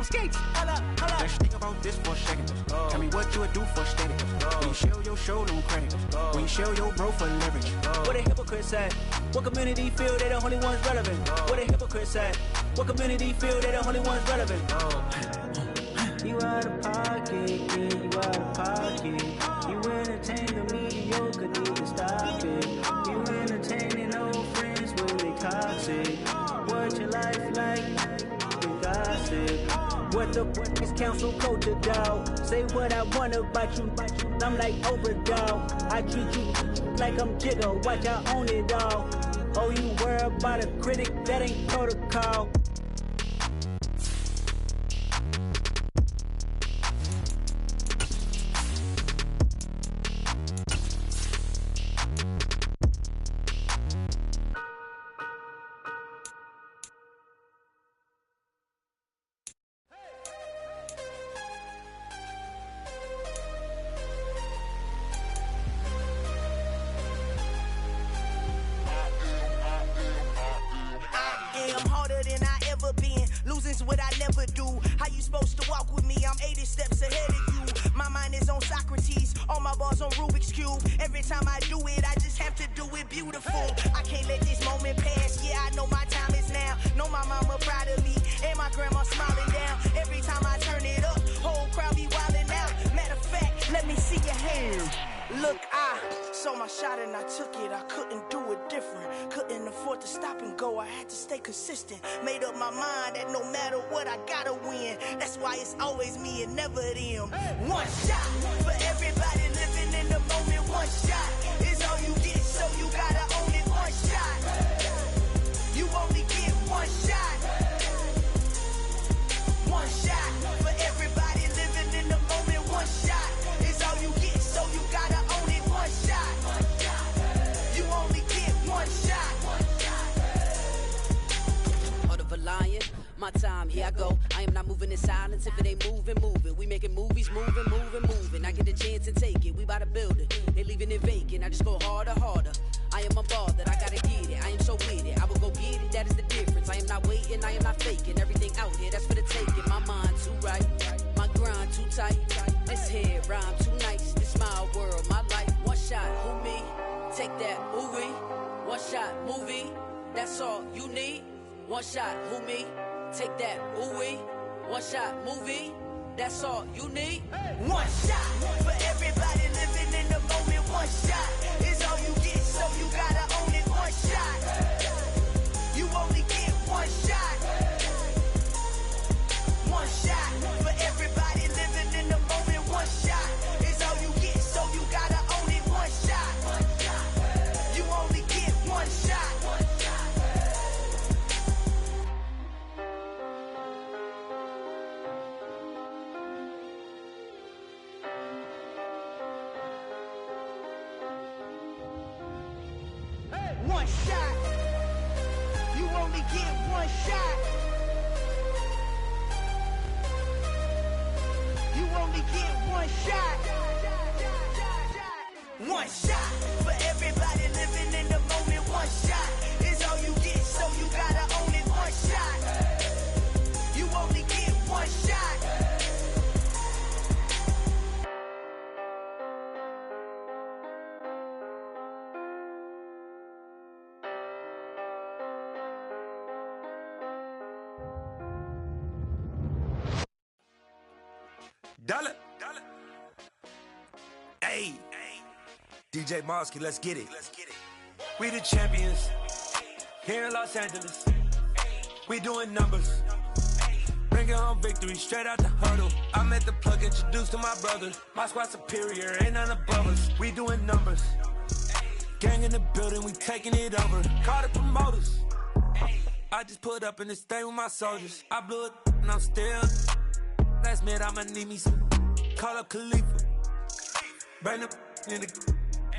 Mofs68. Let's think about this for a second. Tell me what you would do for steady. When you show your show, don't credit. When you show your bro for leverage. What a hypocrite said. What community feel they the only ones relevant? What a hypocrite said. What community feel they the only ones relevant? You out of pocket, yeah, you out of pocket. You entertain the mediocre, need to stop it. You entertaining old friends when they toxic. What your life like? You gossip. What the is council culture, dog? Say what I want about you. I'm like overdog. I treat you like I'm Jigga. Watch I own it all. Oh, you worry about a critic? That ain't protocol. What I never do. How you supposed to walk with me? I'm 80 steps ahead of you. My mind is on Socrates, all my bars on Rubik's Cube. Every time I do it, I just have to do it beautiful. I can't let this moment pass. Yeah, I know my time is now. Know my mama proud of me, and my grandma smiling down. Every time I turn it up, whole crowd be wildin' out. Matter of fact, let me see your hands. Look, I saw my shot and I took it. I couldn't do it different. Couldn't afford to stop and go. I had to stay consistent. Made up my mind that no matter what, I gotta win. That's why it's always me and never them. One shot for everybody living in the moment. One shot is all you get, so you gotta own it. One shot. You only get one shot. One shot for everybody living in the moment. One shot is all you get, so you gotta own it. One shot. You only get one shot. Heart of a lion, my time, here I go. I am not moving in silence. If it ain't moving, moving. We making movies, moving. I get a chance and take it. We bout to build it. They leaving it vacant. I just go harder. I am a ball that I gotta get it. I am so with it. I will go get it. That is the difference. I am not waiting. I am not faking. Everything out here, that's for the taking. My mind too right. My grind too tight. This head rhyme too nice. This my world, my life. One shot, who me? Take that, ooh-wee. One shot, movie. That's all you need. One shot, who me? Take that, ooh-wee. One shot, movie. That's all you need. One shot for everybody living in the moment. One shot is all you get, so you gotta own it. One shot. You only get one shot. One shot for everybody living in the moment. One shot is all you get, so you gotta own it. One shot. You only get one shot. One shot. You only get one shot. You only get one shot. One shot for everybody living in the moment. One shot is all you get, so you gotta own it. One shot. You only get one shot. Dollar. Hey, DJ Mofs68, let's get it. We the champions here in Los Angeles. We doing numbers. Bringing home victory straight out the huddle. I met the plug, introduced to my brothers. My squad superior, ain't none above us. We doing numbers. Gang in the building, we taking it over. Call the promoters. I just put up in this thing with my soldiers. I blew it and I'm still. Last minute I'ma need me some. Call up Khalifa. Bring them in the.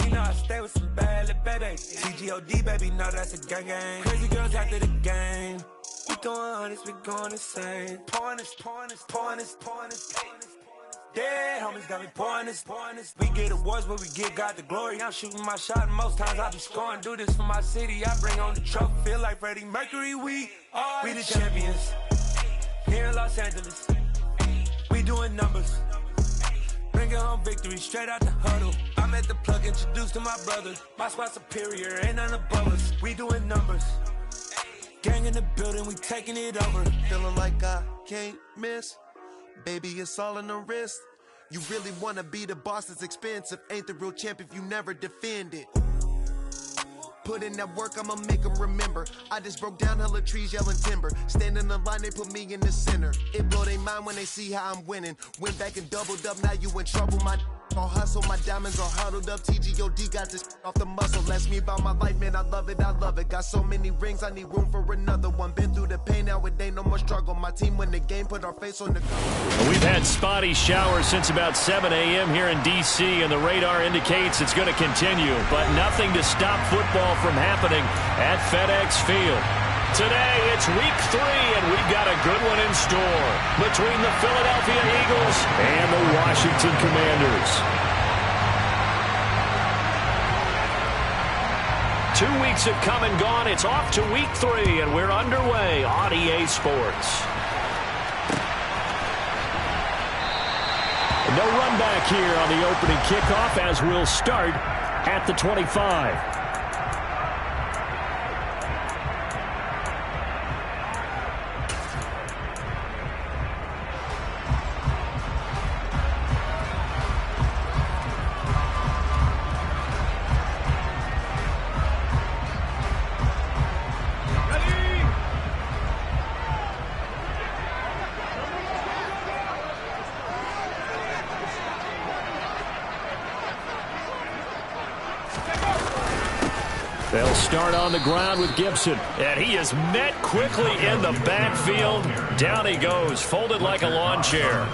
You know I stay with some bad little baby. TGOD baby, no that's a gang gang. Crazy girls after the game. We going honest, we going insane. Pouring this. Dead homies got me pouring this. We get awards where we get God the glory. I'm shooting my shot and most times I be scoring. Do this for my city, I bring on the trophy. Feel like Freddie Mercury, we the champions here in Los Angeles. doing numbers. Bringing home victory straight out the huddle. I'm at the plug, introduced to my brother. My squad superior, ain't none above us. We doing numbers. Gang in the building, we taking it over. Feeling like I can't miss. Baby, it's all in the wrist. You really wanna be the boss, it's expensive. Ain't the real champ if you never defend it. Put in that work, I'ma make them remember. I just broke down hella trees, yelling timber. Stand in the line, they put me in the center. It blow their mind when they see how I'm winning. Went back and doubled up, now you in trouble. My all hustle, my diamonds all huddled up. TGOD got this off the muscle. Ask me about my life, man, I love it, I love it. Got so many rings, I need room for another one. Been through the pain, now it ain't no more struggle. My team win the game, put our face on the cover. We've had spotty showers since about 7 a.m. here in D.C., and the radar indicates it's going to continue, but nothing to stop football from happening at FedEx Field. Today, it's week 3, and we've got a good one in store between the Philadelphia Eagles and the Washington Commanders. 2 weeks have come and gone. It's off to week 3, and we're underway on EA Sports. No run back here on the opening kickoff as we'll start at the 25. They'll start on the ground with Gibson, and he is met quickly in the backfield. Down he goes, folded like a lawn chair.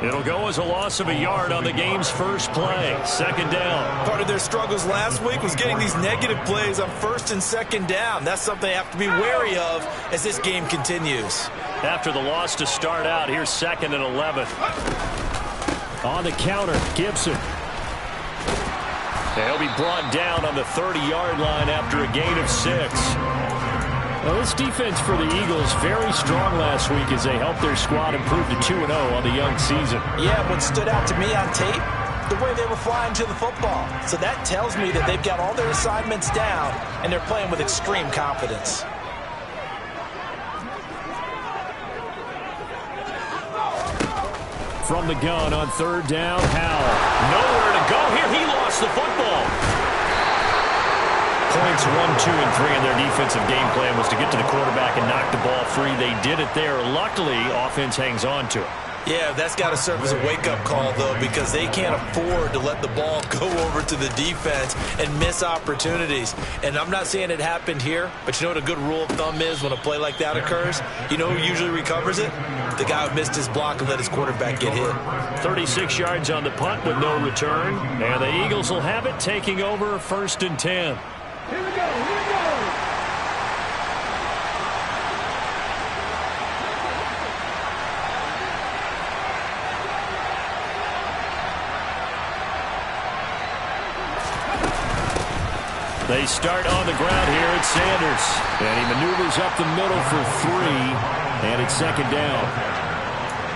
It'll go as a loss of a yard on the game's first play. Second down. Part of their struggles last week was getting these negative plays on first and second down. That's something they have to be wary of as this game continues. After the loss to start out, here's 2nd and 11. On the counter, Gibson. They'll be brought down on the 30-yard line after a gain of 6. Well, this defense for the Eagles very strong last week as they helped their squad improve to 2-0 on the young season. Yeah, what stood out to me on tape, the way they were flying to the football. So that tells me that they've got all their assignments down, and they're playing with extreme confidence. From the gun on 3rd down, Howell. Nowhere to go here. He lost the football. Points 1, 2, and 3 in their defensive game plan was to get to the quarterback and knock the ball free. They did it there. Luckily, offense hangs on to it. Yeah, that's got to serve as a wake-up call, though, because they can't afford to let the ball go over to the defense and miss opportunities. And I'm not saying it happened here, but you know what a good rule of thumb is when a play like that occurs? You know who usually recovers it? The guy who missed his block and let his quarterback get hit. 36 yards on the punt with no return. And the Eagles will have it, taking over 1st and 10. Here we go. They start on the ground here at Sanders. And he maneuvers up the middle for 3. And it's 2nd down.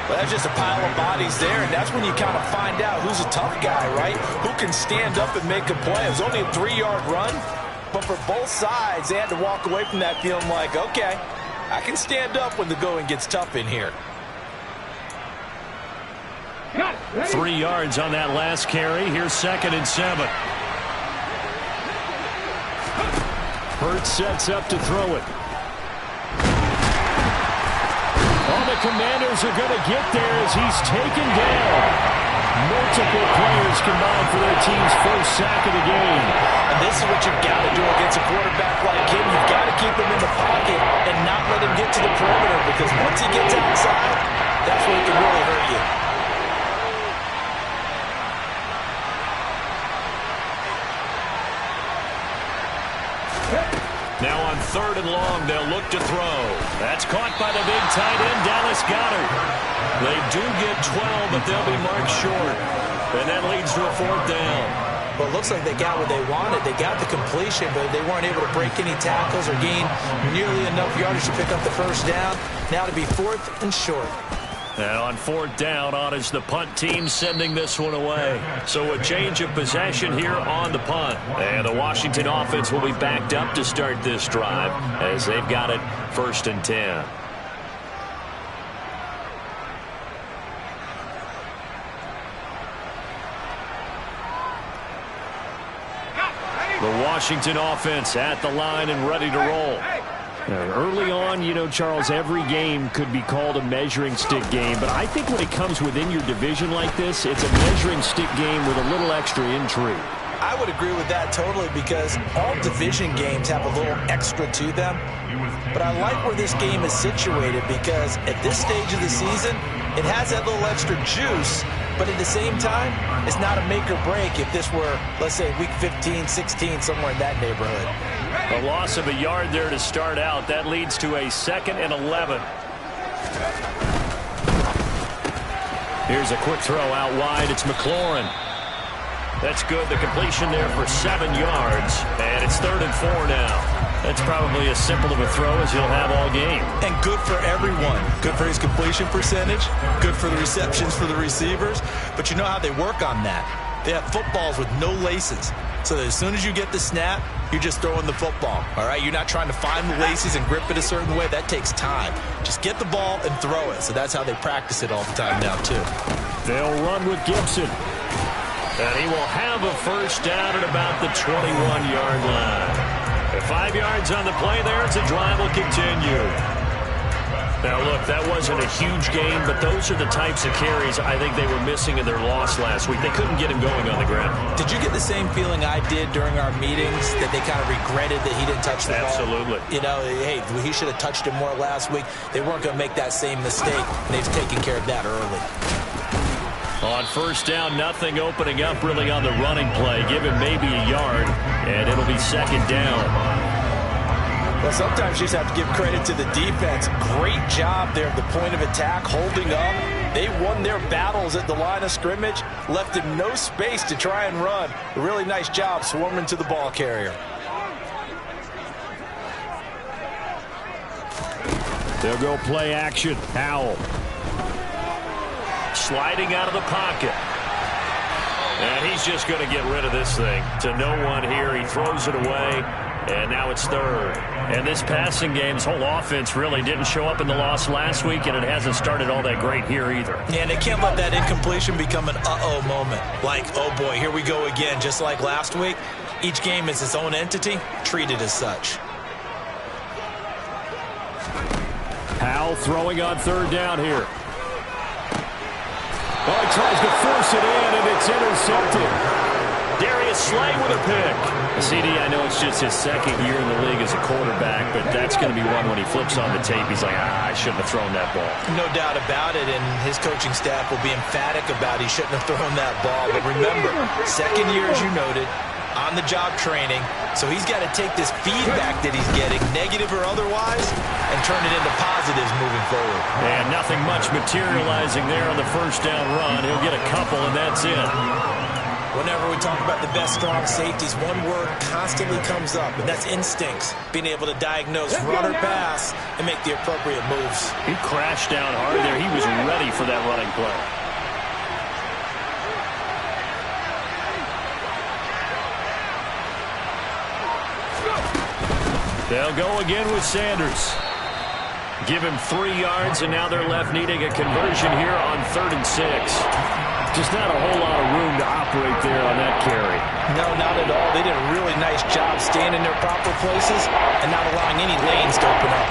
Well, that's just a pile of bodies there, and that's when you kind of find out who's a tough guy, right? Who can stand up and make a play. It was only a 3-yard run, but for both sides, they had to walk away from that feeling like, okay, I can stand up when the going gets tough in here. 3 yards on that last carry. Here's 2nd and 7. Hurts sets up to throw it. Oh, the Commanders are going to get there as he's taken down. Multiple players combined for their team's first sack of the game. And this is what you've got to do against a quarterback like him. You've got to keep him in the pocket and not let him get to the perimeter, because once he gets outside, that's when it can really hurt you. Now on 3rd and long, they'll look to throw. That's caught by the big tight end, Dallas Goedert. They do get 12, but they'll be marked short. And that leads to a 4th down. Well, it looks like they got what they wanted. They got the completion, but they weren't able to break any tackles or gain nearly enough yardage to pick up the 1st down. Now to be 4th and short. And on 4th down, on is the punt team sending this one away. So a change of possession here on the punt. And the Washington offense will be backed up to start this drive as they've got it 1st and 10. The Washington offense at the line and ready to roll. Early on, you know, Charles, every game could be called a measuring stick game, but I think when it comes within your division like this, it's a measuring stick game with a little extra intrigue. I would agree with that totally because all division games have a little extra to them. But I like where this game is situated because at this stage of the season, it has that little extra juice, but at the same time, it's not a make or break if this were, let's say, week 15, 16, somewhere in that neighborhood. A loss of a yard there to start out. That leads to a 2nd and 11. Here's a quick throw out wide. It's McLaurin. That's good. The completion there for 7 yards. And it's 3rd and 4 now. That's probably as simple of a throw as you'll have all game. And good for everyone. Good for his completion percentage. Good for the receptions for the receivers. But you know how they work on that. They have footballs with no laces. So that as soon as you get the snap, you're just throwing the football. All right? You're not trying to find the laces and grip it a certain way. That takes time. Just get the ball and throw it. So that's how they practice it all the time now, too. They'll run with Gibson. And he will have a 1st down at about the 21-yard line. 5 yards on the play there as the drive will continue. Now, look, that wasn't a huge game, but those are the types of carries I think they were missing in their loss last week. They couldn't get him going on the ground. Did you get the same feeling I did during our meetings, that they kind of regretted that he didn't touch the ball? Absolutely. You know, hey, he should have touched it more last week. They weren't going to make that same mistake, and they've taken care of that early. On 1st down, nothing opening up really on the running play. Give him maybe a yard, and it'll be 2nd down. Well, sometimes you just have to give credit to the defense. Great job there at the point of attack, holding up. They won their battles at the line of scrimmage, left him no space to try and run. A really nice job swarming to the ball carrier. They'll go play action. Howell. Sliding out of the pocket. And he's just going to get rid of this thing. To no one here. He throws it away. And now it's 3rd. And this passing game, this whole offense really didn't show up in the loss last week, and it hasn't started all that great here either. Yeah, and they can't let that incompletion become an uh-oh moment. Like, oh boy, here we go again. Just like last week, each game is its own entity, treated as such. Howell throwing on 3rd down here. Oh, he tries to force it in, and it's intercepted. Darius Slay with a pick. CD, I know it's just his 2nd year in the league as a quarterback, but that's going to be one when he flips on the tape. He's like, I shouldn't have thrown that ball. No doubt about it, and his coaching staff will be emphatic about he shouldn't have thrown that ball. But remember, 2nd year, as you noted, on-the-job training, so he's got to take this feedback that he's getting, negative or otherwise, and turn it into positives moving forward. And nothing much materializing there on the 1st down run. He'll get a couple, and that's it. Whenever we talk about the best strong safeties, one word constantly comes up, and that's instincts. Being able to diagnose run or pass and make the appropriate moves. He crashed down hard there. He was ready for that running play. They'll go again with Sanders. Give him 3 yards, and now they're left needing a conversion here on 3rd and 6. Just not a whole lot of room to operate there on that carry. No, not at all. They did a really nice job staying in their proper places and not allowing any lanes to open up.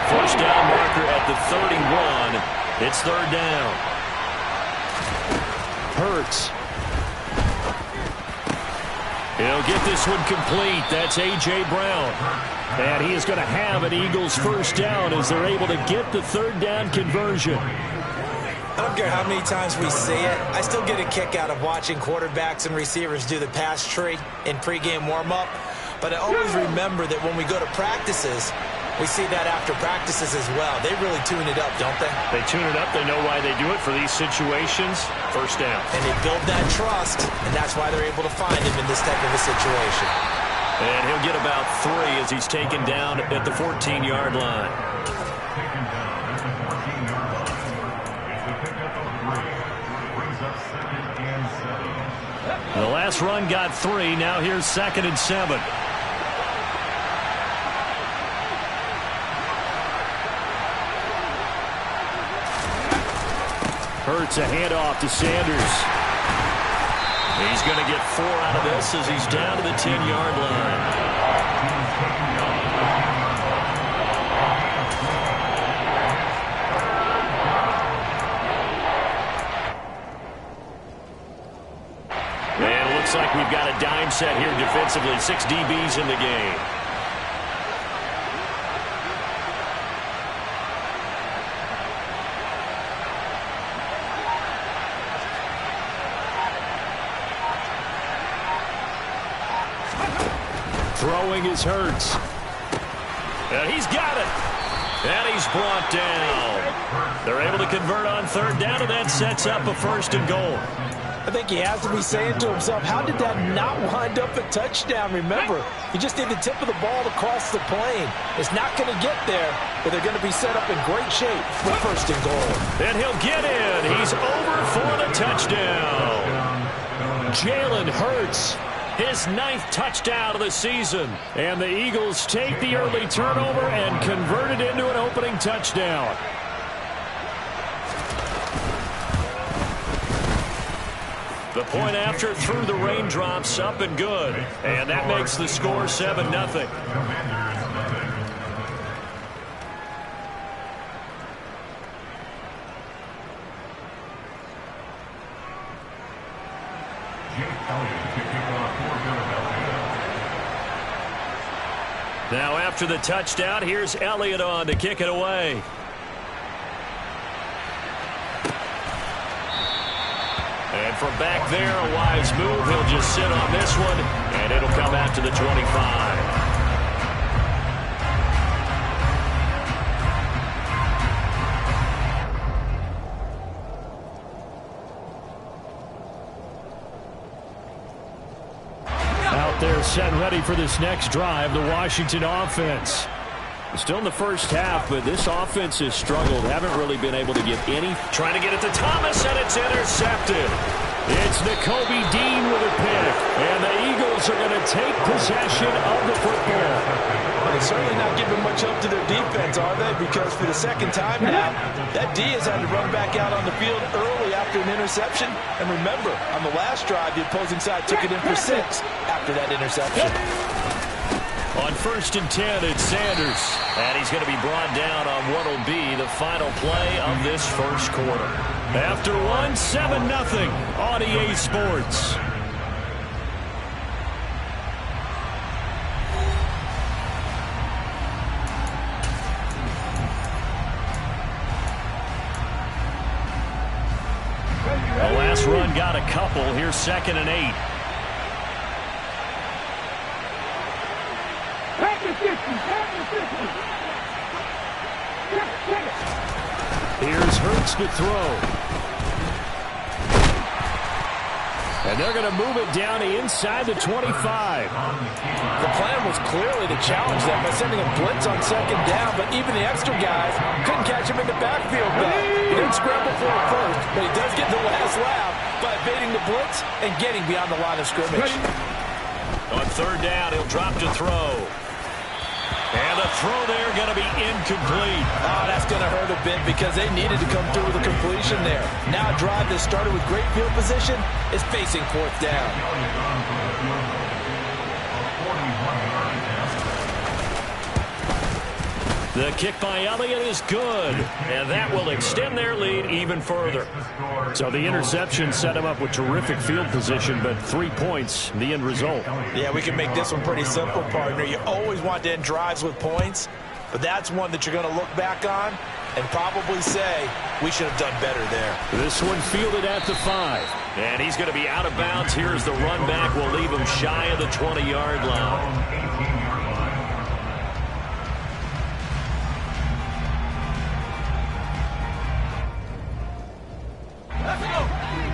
1st down marker at the 31. It's 3rd down. Hurts. He'll get this one complete. That's A.J. Brown. And he is going to have an Eagles 1st down as they're able to get the 3rd down conversion. I don't care how many times we say it, I still get a kick out of watching quarterbacks and receivers do the pass tree in pregame warm-up. But I always remember that when we go to practices, we see that after practices as well. They really tune it up, don't they? They tune it up. They know why they do it for these situations. 1st down. And they build that trust, and that's why they're able to find him in this type of a situation. And he'll get about 3 as he's taken down at the 14-yard line. last run got 3. Now here's 2nd and 7. Hurts a handoff to Sanders. He's going to get 4 out of this as he's down to the 10-yard line. And it looks like we've got a dime set here defensively. 6 DBs in the game. Throwing is Hurts. And he's got it. And he's brought down. They're able to convert on 3rd down, and that sets up a 1st and goal. I think he has to be saying to himself, how did that not wind up a touchdown? Remember, he just did the tip of the ball to cross the plane. It's not going to get there, but they're going to be set up in great shape for 1st and goal. And he'll get in. He's over for the touchdown. Jalen Hurts. His 9th touchdown of the season. And the Eagles take the early turnover and convert it into an opening touchdown. The point after through the raindrops, up and good. And that makes the score 7-0. Now after the touchdown, here's Elliott on to kick it away. And from back there, a wise move. He'll just sit on this one, and it'll come out to the 25. They're set and ready for this next drive, the Washington offense. Still in the first half, but this offense has struggled. Haven't really been able to get any. Trying to get it to Thomas, and it's intercepted. It's Nakobe Dean with a pick, and the Eagles are going to take possession of the football. They're certainly not giving much up to their defense, are they? Because for the 2nd time now, that D has had to run back out on the field early after an interception. And remember, on the last drive, the opposing side took it in for 6 after that interception. On 1st and 10, it's Sanders. And he's going to be brought down on what will be the final play of this first quarter. After one, 7-0 on EA Sports. The last run got a couple. Here's 2nd and 8. Here's Hurts to throw. And they're going to move it down to inside the 25. The plan was clearly to challenge them by sending a blitz on 2nd down, but even the extra guys couldn't catch him in the backfield. He didn't scramble for it first, but he does get the last laugh by evading the blitz and getting beyond the line of scrimmage. On 3rd down, he'll drop to throw. And the throw there going to be incomplete. Oh, that's going to hurt a bit because they needed to come through with a completion there. Now a drive that started with great field position is facing 4th down. The kick by Elliott is good, and that will extend their lead even further. So the interception set him up with terrific field position, but 3 points, the end result. Yeah, we can make this one pretty simple, partner. You always want to end drives with points, but that's one that you're going to look back on and probably say, we should have done better there. This one fielded at the 5, and he's going to be out of bounds. Here's the run back. Will leave him shy of the 20-yard line.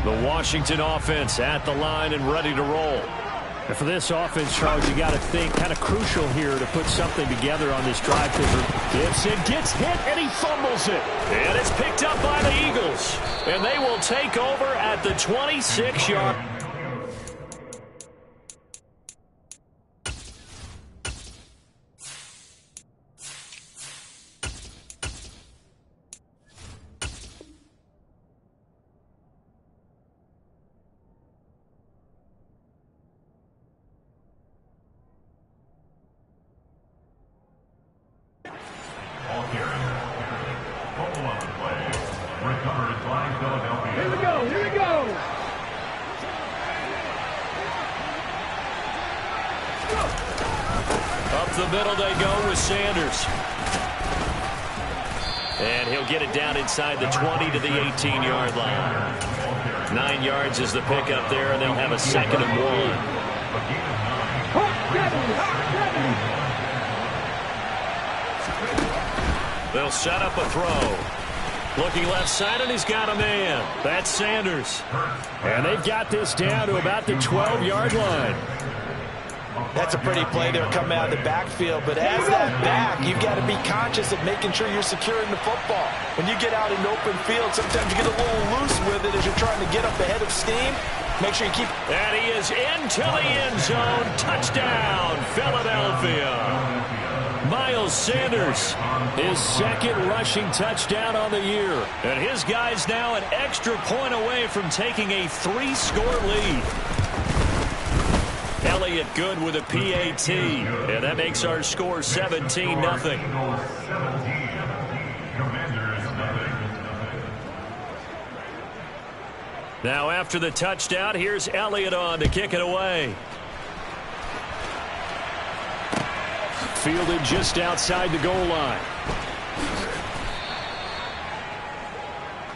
The Washington offense at the line and ready to roll. And for this offense, Charles, you got to think kind of crucial here to put something together on this drive. Gibson gets hit and he fumbles it. And it's picked up by the Eagles. And they will take over at the 26-yard. Here we go, here we go. Up the middle they go with Sanders. And he'll get it down inside the 20 to the 18-yard line. 9 yards is the pickup there, and they'll have a 2nd and 1. They'll set up a throw. Looking left side, and he's got a man. That's Sanders. And they've got this down to about the 12-yard line. That's a pretty play there coming out of the backfield, but as that back, you've got to be conscious of making sure you're securing the football. When you get out in open field, sometimes you get a little loose with it as you're trying to get up ahead of steam. Make sure you keep... And he is into the end zone. Touchdown, Philadelphia. Miles Sanders, his 2nd rushing touchdown on the year. And his guys now an extra point away from taking a 3-score lead. Elliott good with a PAT, and that makes our score 17-0. Now after the touchdown, here's Elliott on to kick it away. Fielded just outside the goal line.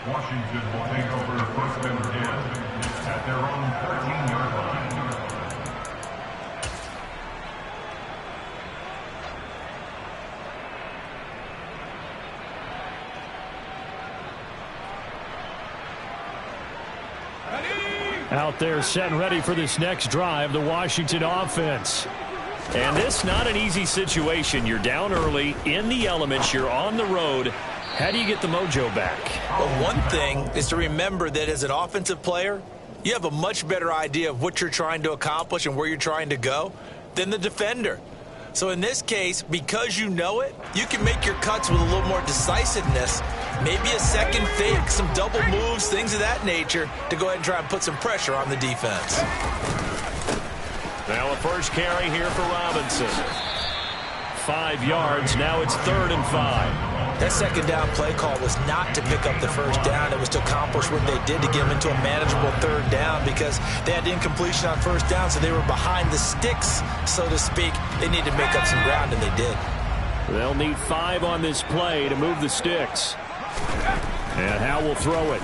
Washington will take over 1st and 10 at their own 13-yard line. Out there set and ready for this next drive, the Washington offense. And this not an easy situation. You're down early, in the elements, you're on the road. How do you get the mojo back? Well, one thing is to remember that as an offensive player, you have a much better idea of what you're trying to accomplish and where you're trying to go than the defender. So in this case, because you know it, you can make your cuts with a little more decisiveness. Maybe a second fake, some double moves, things of that nature to go ahead and try and put some pressure on the defense. Now a first carry here for Robinson. 5 yards, now it's 3rd and 5. That second down play call was not to pick up the first down. It was to accomplish what they did to get them into a manageable 3rd down because they had incompletion on 1st down, so they were behind the sticks, so to speak. They needed to make up some ground, and they did. They'll need 5 on this play to move the sticks. And Howe will throw it.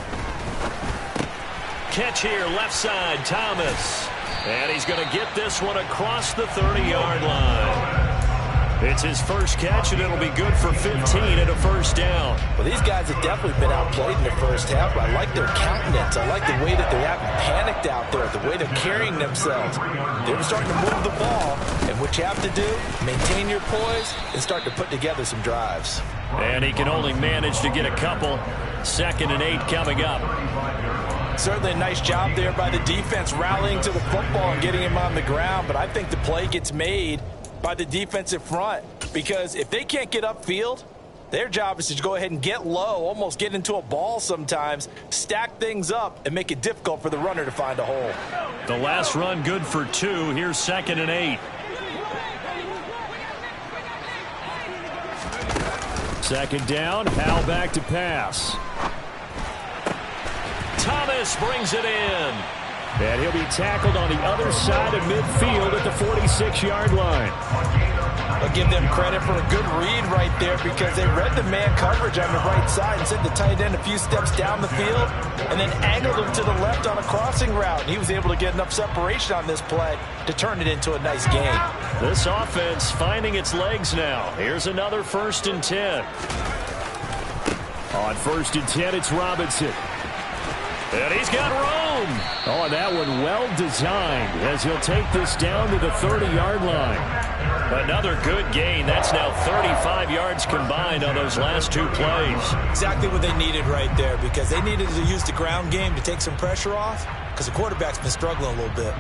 Catch here, left side, Thomas. And he's going to get this one across the 30-yard line. It's his first catch, and it'll be good for 15 and a 1st down. Well, these guys have definitely been outplayed in the first half, but I like their countenance. I like the way that they haven't panicked out there, the way they're carrying themselves. They're starting to move the ball, and what you have to do, maintain your poise and start to put together some drives. And he can only manage to get a couple. 2nd and 8 coming up. Certainly a nice job there by the defense rallying to the football and getting him on the ground, but I think the play gets made by the defensive front because if they can't get upfield, their job is to go ahead and get low, almost get into a ball sometimes, stack things up, and make it difficult for the runner to find a hole. The last run good for 2. Here's 2nd and 8. 2nd down, Howe back to pass. Thomas brings it in. And he'll be tackled on the other side of midfield at the 46-yard line. I'll give them credit for a good read right there because they read the man coverage on the right side and sent the tight end a few steps down the field and then angled him to the left on a crossing route. And he was able to get enough separation on this play to turn it into a nice gain. This offense finding its legs now. Here's another 1st and 10. On 1st and 10, it's Robinson. And he's got room. Oh, and that one well designed as he'll take this down to the 30-yard line. Another good gain. That's now 35 yards combined on those last 2 plays. Exactly what they needed right there because they needed to use the ground game to take some pressure off because the quarterback's been struggling a little bit.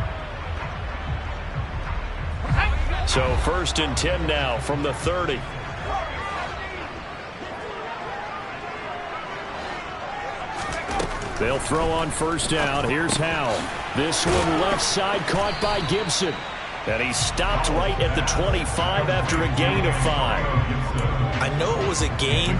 So 1st and 10 now from the 30. They'll throw on 1st down. Here's Howe. This one left side caught by Gibson. And he stopped right at the 25 after a gain of 5. I know it was a gain,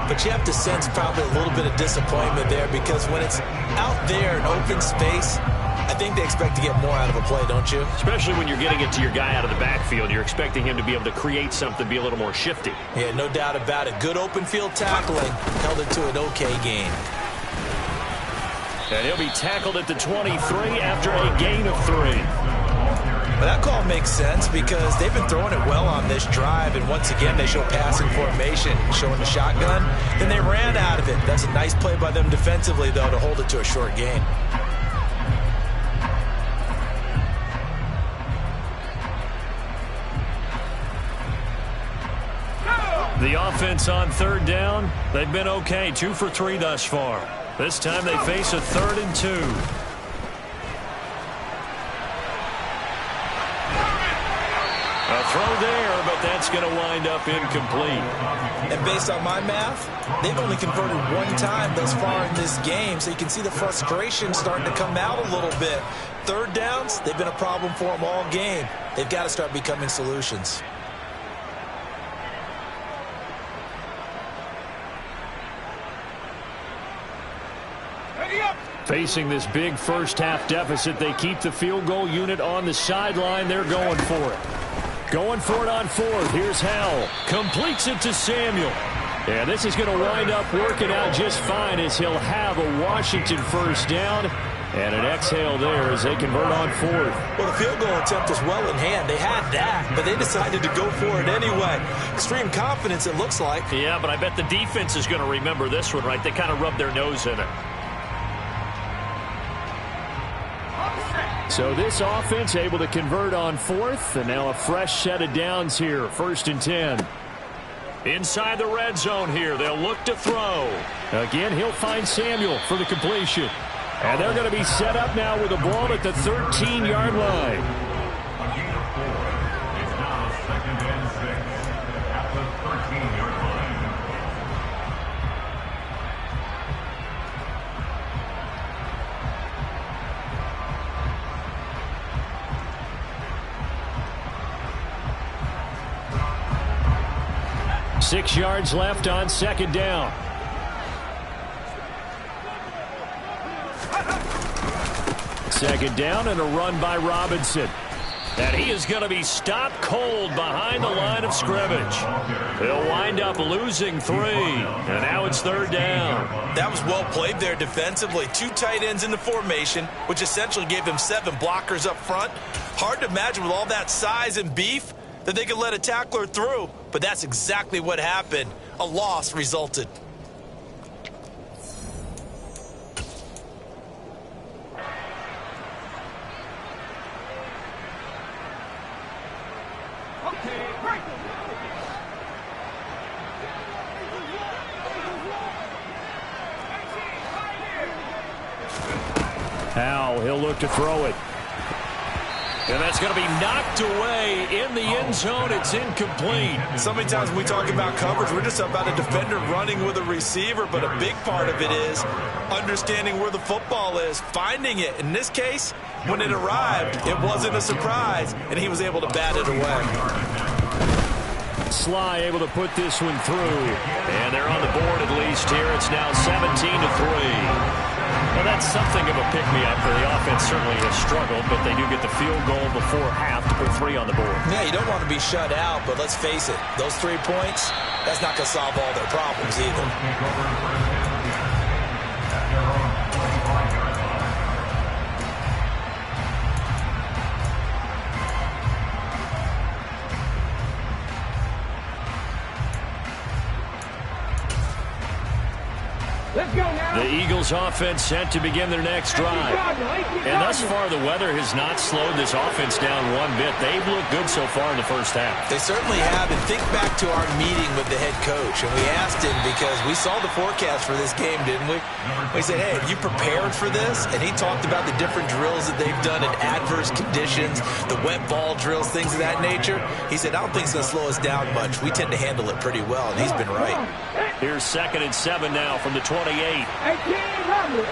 but you have to sense probably a little bit of disappointment there because when it's out there in open space, I think they expect to get more out of a play, don't you? Especially when you're getting it to your guy out of the backfield. You're expecting him to be able to create something, be a little more shifty. Yeah, no doubt about it. Good open field tackling. Held it to an okay gain. And he'll be tackled at the 23 after a gain of 3. Well, that call makes sense because they've been throwing it well on this drive, and once again they show passing formation, showing the shotgun. Then they ran out of it. That's a nice play by them defensively, though, to hold it to a short gain. The offense on third down, they've been okay, 2 for 3 thus far. This time they face a 3rd and 2. A throw there, but that's going to wind up incomplete. And based on my math, they've only converted 1 time thus far in this game, so you can see the frustration starting to come out a little bit. Third downs, they've been a problem for them all game. They've got to start becoming solutions. Facing this big first-half deficit, they keep the field goal unit on the sideline. They're going for it. Going for it on 4th. Here's Howell. Completes it to Samuel. And this is going to wind up working out just fine as he'll have a Washington first down. And an exhale there as they convert on 4th. Well, the field goal attempt was well in hand. They had that, but they decided to go for it anyway. Extreme confidence, it looks like. Yeah, but I bet the defense is going to remember this one, right? They kind of rubbed their nose in it. So this offense able to convert on 4th, and now a fresh set of downs here, 1st and 10. Inside the red zone here, they'll look to throw. Again, he'll find Samuel for the completion. And they're going to be set up now with a ball at the 13-yard line. A gain of 4. It's now 2nd and 6 at the 13-yard line. Six yards left on 2nd down. Second down and a run by Robinson. And he is going to be stopped cold behind the line of scrimmage. He'll wind up losing 3. And now it's 3rd down. That was well played there defensively. 2 tight ends in the formation, which essentially gave them 7 blockers up front. Hard to imagine with all that size and beef that they could let a tackler through. But that's exactly what happened. A loss resulted. Howell, he'll look to throw it. And that's going to be knocked away in the end zone. It's incomplete. So many times when we talk about coverage, we're just about a defender running with a receiver, but a big part of it is understanding where the football is, finding it. In this case, when it arrived, it wasn't a surprise, and he was able to bat it away. Sly able to put this one through. And they're on the board at least here. It's now 17-3. Well, that's something of a pick-me-up for the offense. Certainly has struggled, but they do get the field goal before half to put 3 on the board. Yeah, you don't want to be shut out, but let's face it, those 3 points, that's not going to solve all their problems either. The Eagles offense set to begin their next drive. And thus far, the weather has not slowed this offense down one bit. They've looked good so far in the first half. They certainly have. And think back to our meeting with the head coach. And we asked him because we saw the forecast for this game, didn't we? We said, hey, have you prepared for this? And he talked about the different drills that they've done in adverse conditions, the wet ball drills, things of that nature. He said, I don't think it's going to slow us down much. We tend to handle it pretty well, and he's been right. Here's 2nd and 7 now from the 28. 18 Ramblers.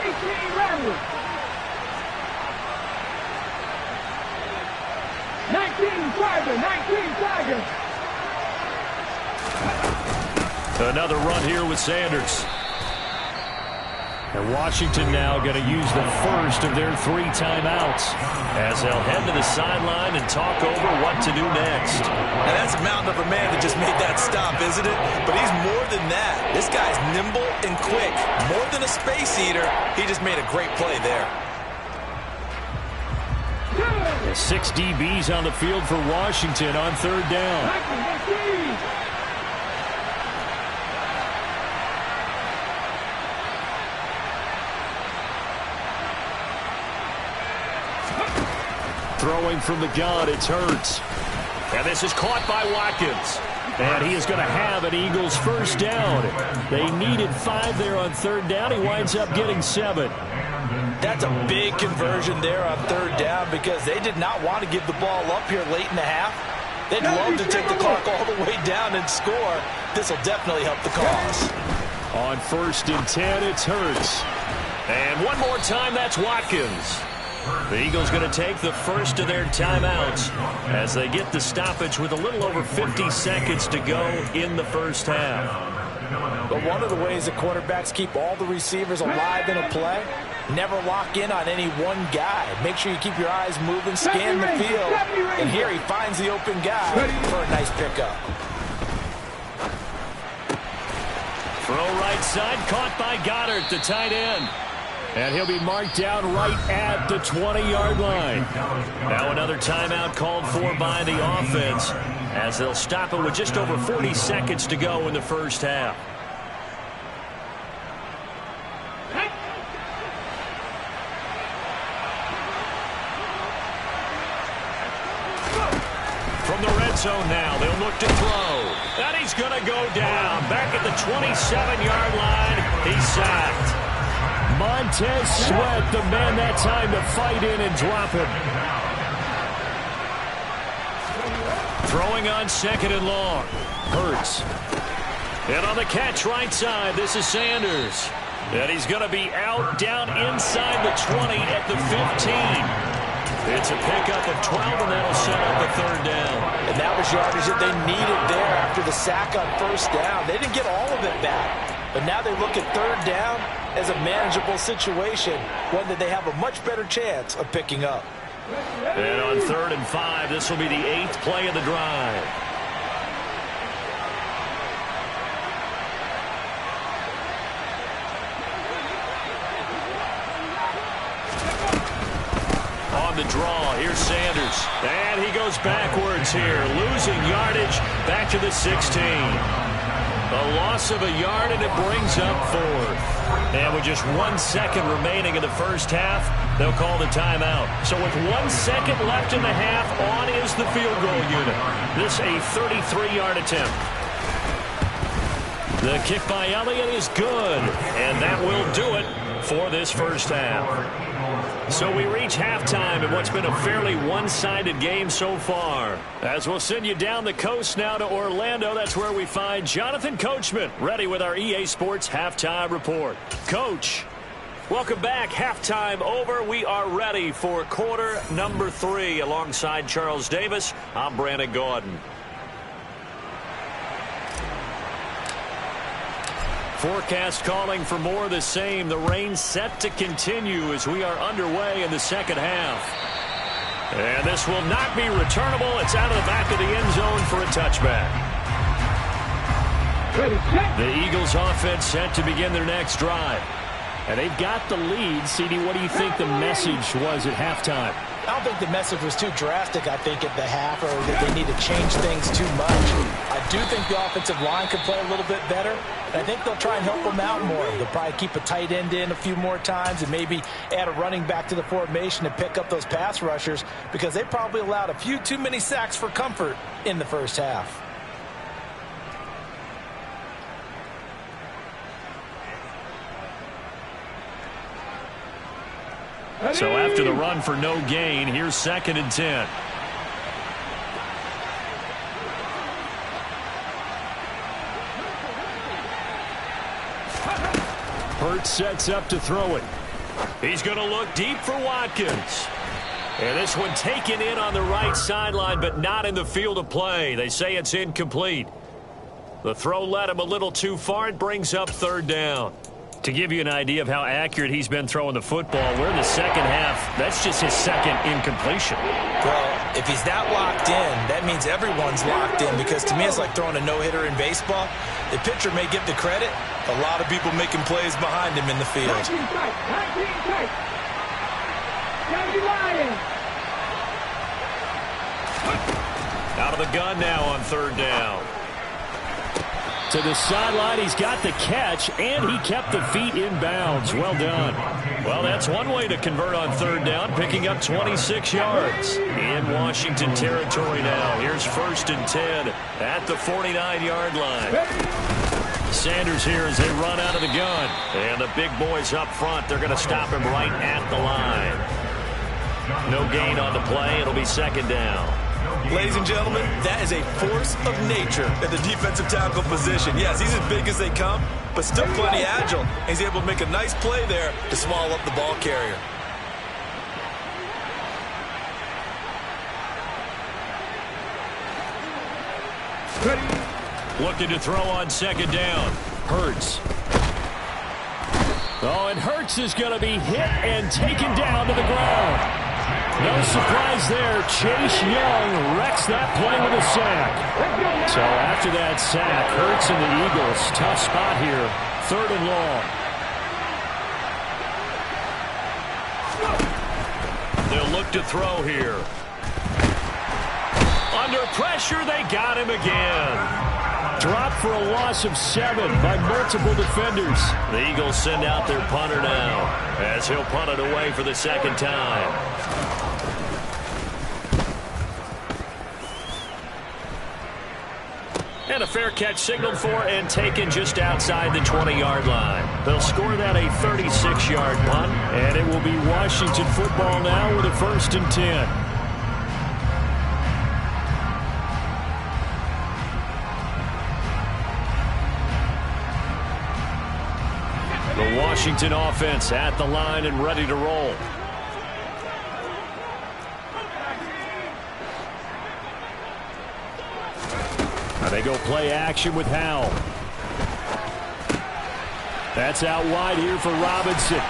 19 Tiger. Another run here with Sanders. And Washington now going to use the first of their 3 timeouts as they'll head to the sideline and talk over what to do next. Now that's a mountain of a man that just made that stop, isn't it? But he's more than that. This guy's nimble and quick. More than a space eater, he just made a great play there. 6 DBs on the field for Washington on 3rd down. Throwing from the gun, it's Hurts. And this is caught by Watkins. And he is going to have an Eagles first down. They needed 5 there on 3rd down. He winds up getting 7. That's a big conversion there on 3rd down because they did not want to give the ball up here late in the half. They'd love to take the clock all the way down and score. This will definitely help the cause. On 1st and 10, it's Hurts. And one more time, that's Watkins. The Eagles going to take the first of their timeouts as they get the stoppage with a little over 50 seconds to go in the first half. But one of the ways that quarterbacks keep all the receivers alive in a play, never lock in on any one guy. Make sure you keep your eyes moving, scan the field. And here he finds the open guy for a nice pickup. Throw right side, caught by Goddard, the tight end. And he'll be marked down right at the 20-yard line. Now another timeout called for by the offense as they'll stop it with just over 40 seconds to go in the first half. From the red zone now, they'll look to throw. And he's going to go down. Back at the 27-yard line, he's sacked. Montez Sweat, the man that time to fight in and drop him. Throwing on 2nd and long. Hurts. And on the catch right side, this is Sanders. And he's going to be out down inside the 20 at the 15. It's a pickup of 12, and that'll set up a 3rd down. And that was yardage that they needed there after the sack on 1st down. They didn't get all of it back. But now they look at 3rd down as a manageable situation, one that they have a much better chance of picking up. And on 3rd and 5, this will be the 8th play of the drive. On the draw, here's Sanders. And he goes backwards here, losing yardage back to the 16. A loss of a yard, and it brings up 4th. And with just 1 second remaining in the first half, they'll call the timeout. So with 1 second left in the half, on is the field goal unit. This a 33-yard attempt. The kick by Elliott is good, and that will do it for this first half. So we reach halftime in what's been a fairly one-sided game so far. As we'll send you down the coast now to Orlando, that's where we find Jonathan Coachman, ready with our EA Sports Halftime Report. Coach, welcome back. Halftime over. We are ready for quarter number 3. Alongside Charles Davis, I'm Brandon Gordon. Forecast calling for more of the same. The rain set to continue as we are underway in the second half. And this will not be returnable. It's out of the back of the end zone for a touchback. The Eagles offense set to begin their next drive. And they've got the lead. CD, what do you think the message was at halftime? I don't think the message was too drastic, I think, at the half, or that they need to change things too much. I do think the offensive line could play a little bit better, and I think they'll try and help them out more. They'll probably keep a tight end in a few more times and maybe add a running back to the formation to pick up those pass rushers, because they probably allowed a few too many sacks for comfort in the first half. So after the run for no gain, here's 2nd and 10. Hurts sets up to throw it. He's going to look deep for Watkins. And this one taken in on the right sideline, but not in the field of play. They say it's incomplete. The throw led him a little too far. It brings up third down. To give you an idea of how accurate he's been throwing the football, we're in the second half. That's just his second incompletion. Well, if he's that locked in, that means everyone's locked in, because to me it's like throwing a no-hitter in baseball. The pitcher may get the credit. A lot of people making plays behind him in the field. Out of the gun now on third down. To the sideline, he's got the catch, and he kept the feet in bounds. Well done. Well, that's one way to convert on third down, picking up 26 yards. In Washington territory now. Here's 1st and 10 at the 49-yard line. Sanders here as they run out of the gun. And the big boys up front, they're going to stop him right at the line. No gain on the play. It'll be 2nd down. Ladies and gentlemen, that is a force of nature at the defensive tackle position. Yes, he's as big as they come, but still plenty agile. He's able to make a nice play there to swallow up the ball carrier. Looking to throw on 2nd down. Hurts. Oh, and Hurts is going to be hit and taken down to the ground. No surprise there. Chase Young wrecks that play with a sack. So after that sack, Hurts and the Eagles, tough spot here. 3rd and long. They'll look to throw here. Under pressure, they got him again. Dropped for a loss of 7 by multiple defenders. The Eagles send out their punter now as he'll punt it away for the 2nd time. And a fair catch signaled for and taken just outside the 20-yard line. They'll score that a 36-yard punt, and it will be Washington football now with a 1st and 10. The Washington offense at the line and ready to roll. They go play action with Howell. That's out wide here for Robinson.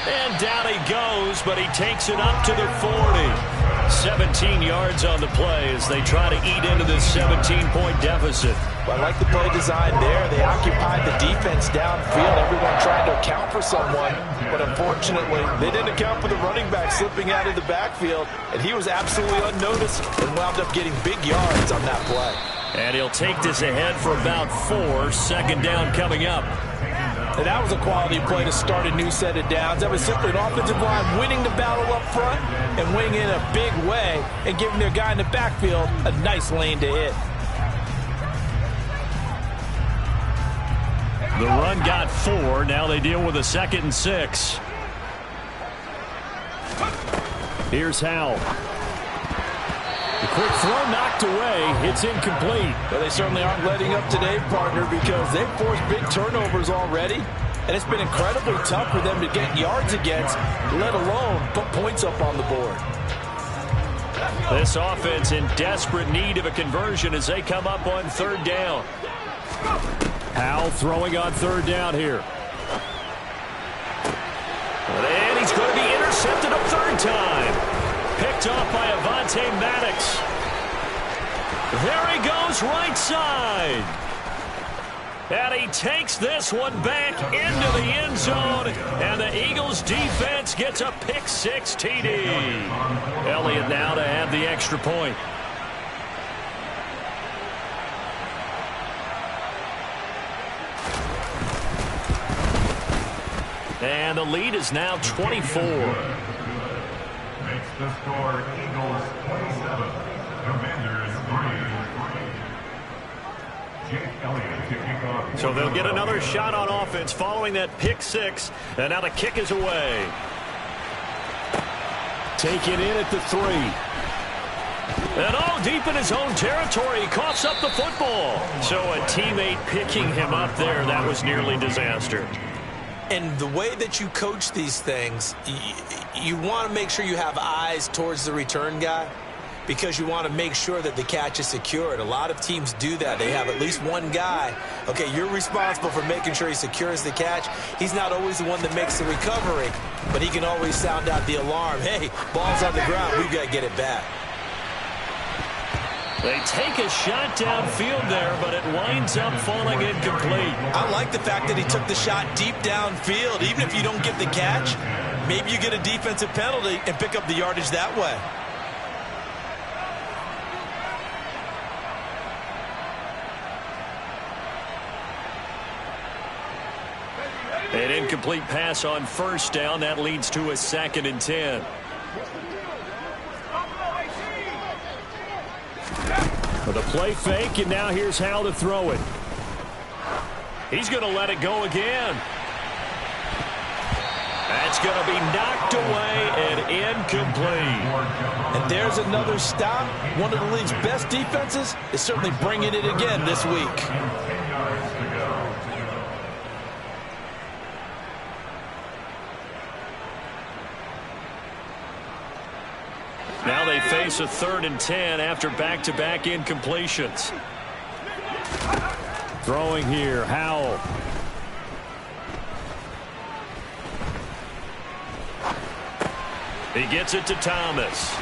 And down he goes, but he takes it up to the 40. 17 yards on the play as they try to eat into this 17-point deficit. Well, I like the play design there. They occupied the defense downfield. Everyone trying to account for someone. But unfortunately, they didn't account for the running back slipping out of the backfield. And he was absolutely unnoticed and wound up getting big yards on that play. And he'll take this ahead for about 4. 2nd down coming up. And that was a quality play to start a new set of downs. That was simply an offensive line winning the battle up front and winning in a big way and giving their guy in the backfield a nice lane to hit. The run got 4. Now they deal with a 2nd and 6. Here's Howell. The quick throw knocked away. It's incomplete. Well, they certainly aren't letting up today, partner, because they've forced big turnovers already. And it's been incredibly tough for them to get yards against, let alone put points up on the board. This offense in desperate need of a conversion as they come up on 3rd down. Howell throwing on 3rd down here. And he's going to be intercepted a 3rd time. Picked off by Avonte Maddox. There he goes right side. And he takes this one back into the end zone. And the Eagles defense gets a pick-6 TD. Elliott now to add the extra point. And the lead is now 24. Makes the score Eagles 27, Commanders 3. Jake Elliott to kick off. So they'll get another shot on offense following that pick-6. And now the kick is away. Taken in at the 3. And all deep in his own territory, he coughs up the football. So a teammate picking him up there, that was nearly disaster. And the way that you coach these things, you want to make sure you have eyes towards the return guy. because you want to make sure that the catch is secured. A lot of teams do that. They have at least one guy. Okay, you're responsible for making sure he secures the catch. He's not always the one that makes the recovery, but he can always sound out the alarm. Hey, ball's on the ground. We've got to get it back. They take a shot downfield there, but it winds up falling incomplete. I like the fact that he took the shot deep downfield. Even if you don't get the catch, maybe you get a defensive penalty and pick up the yardage that way. An incomplete pass on first down. That leads to a 2nd and 10. With a play fake, and now here's Howell to throw it. He's going to let it go again. That's going to be knocked away and incomplete. And there's another stop. One of the league's best defenses is certainly bringing it again this week. Now they face a 3rd and 10 after back-to-back incompletions. Throwing here, Howell. He gets it to Thomas.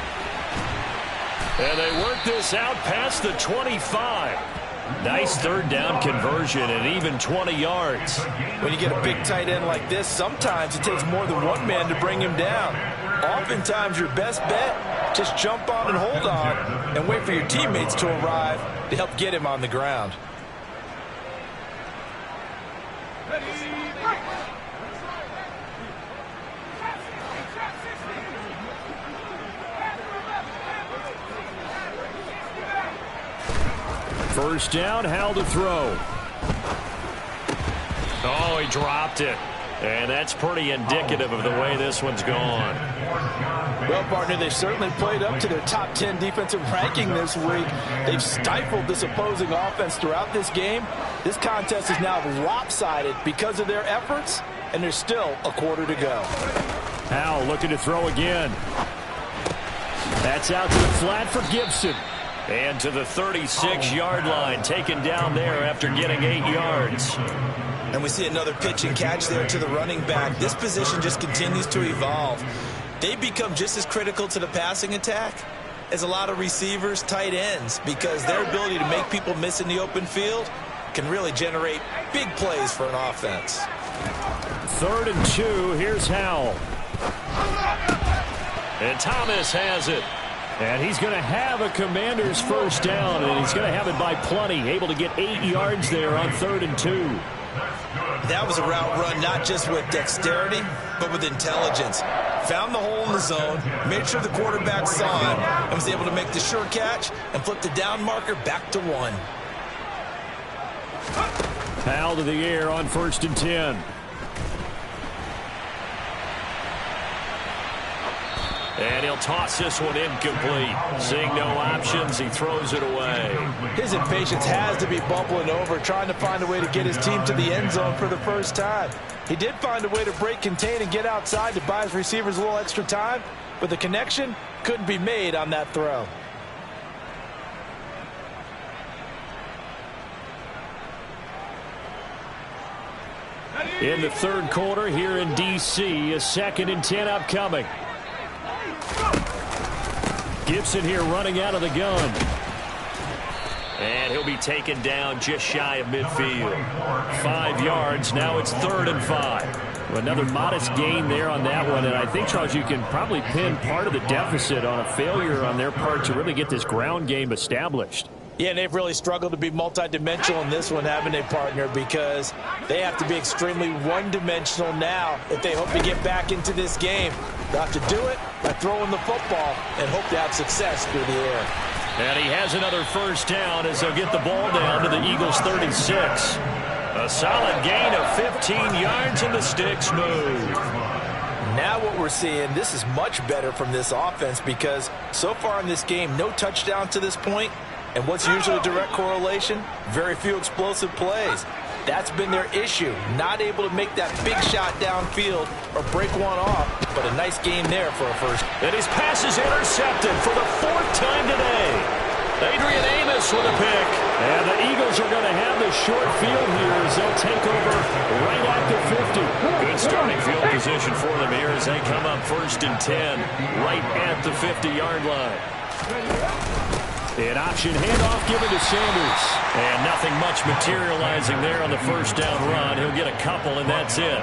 And they work this out past the 25. Nice 3rd down conversion and even 20 yards. When you get a big tight end like this, sometimes it takes more than one man to bring him down. Oftentimes your best bet, just jump on and hold on and wait for your teammates to arrive to help get him on the ground. First down, Howell to throw. Oh, he dropped it. And that's pretty indicative of the way this one's gone. Well, partner, they've certainly played up to their top 10 defensive ranking this week. They've stifled this opposing offense throughout this game. This contest is now lopsided because of their efforts, and there's still a quarter to go. Howell looking to throw again. That's out to the flat for Gibson. And to the 36-yard line, taken down there after getting 8 yards. And we see another pitch and catch there to the running back. This position just continues to evolve. They become just as critical to the passing attack as a lot of receivers, tight ends, because their ability to make people miss in the open field can really generate big plays for an offense. 3rd and 2, here's Howell. And Thomas has it. And he's going to have a Commander's first down, and he's going to have it by plenty. Able to get 8 yards there on 3rd and 2. That was a route run not just with dexterity, but with intelligence. Found the hole in the zone, made sure the quarterback saw him, and was able to make the sure catch and flip the down marker back to 1. Howell to the air on 1st and 10. And he'll toss this one incomplete. Seeing no options, he throws it away. His impatience has to be bubbling over, trying to find a way to get his team to the end zone for the first time. He did find a way to break contain and get outside to buy his receivers a little extra time, but the connection couldn't be made on that throw. In the 3rd quarter here in D.C., a 2nd and 10 upcoming. Gibson here running out of the gun. And he'll be taken down just shy of midfield. 5 yards. Now it's 3rd and 5. Another modest gain there on that one. And I think, Charles, you can probably pin part of the deficit on a failure on their part to really get this ground game established. Yeah, and they've really struggled to be multidimensional in this one, haven't they, partner? Because they have to be extremely one-dimensional now if they hope to get back into this game. They'll have to do it by throwing the football and hope to have success through the air. And he has another first down as they'll get the ball down to the Eagles' 36. A solid gain of 15 yards and the sticks move. Now what we're seeing, this is much better from this offense because so far in this game, no touchdown to this point. And what's usually a direct correlation? Very few explosive plays. That's been their issue. Not able to make that big shot downfield or break one off, but a nice game there for a first. And his pass is intercepted for the 4th time today. Adrian Amos with a pick. And the Eagles are going to have the short field here as they'll take over right at the 50. Good starting field position for them here as they come up 1st and 10 right at the 50-yard line. An option handoff given to Sanders. And nothing much materializing there on the first down run. He'll get a couple, and that's it.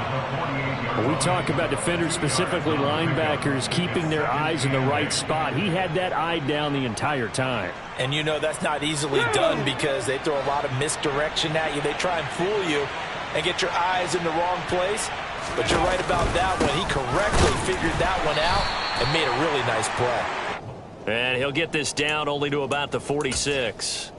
When we talk about defenders, specifically linebackers, keeping their eyes in the right spot, he had that eye down the entire time. And you know that's not easily done because they throw a lot of misdirection at you. They try and fool you and get your eyes in the wrong place. But you're right about that one. He correctly figured that one out and made a really nice play. And he'll get this down only to about the 46.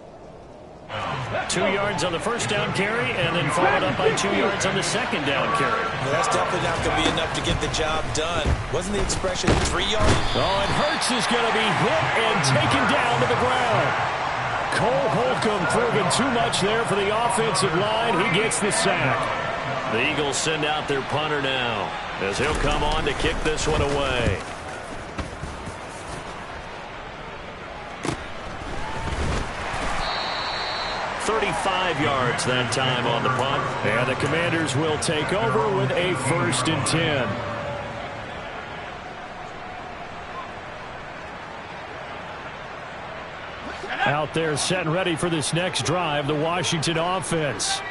2 yards on the first down carry, and then followed up by 2 yards on the second down carry. Well, that's definitely not going to be enough to get the job done. Wasn't the expression 3 yards? Oh, and Hurts is going to be hit and taken down to the ground. Cole Holcomb proving too much there for the offensive line. He gets the sack. The Eagles send out their punter now as he'll come on to kick this one away. 35 yards that time on the punt. And the Commanders will take over with a 1st and 10. Out there set and ready for this next drive, the Washington offense.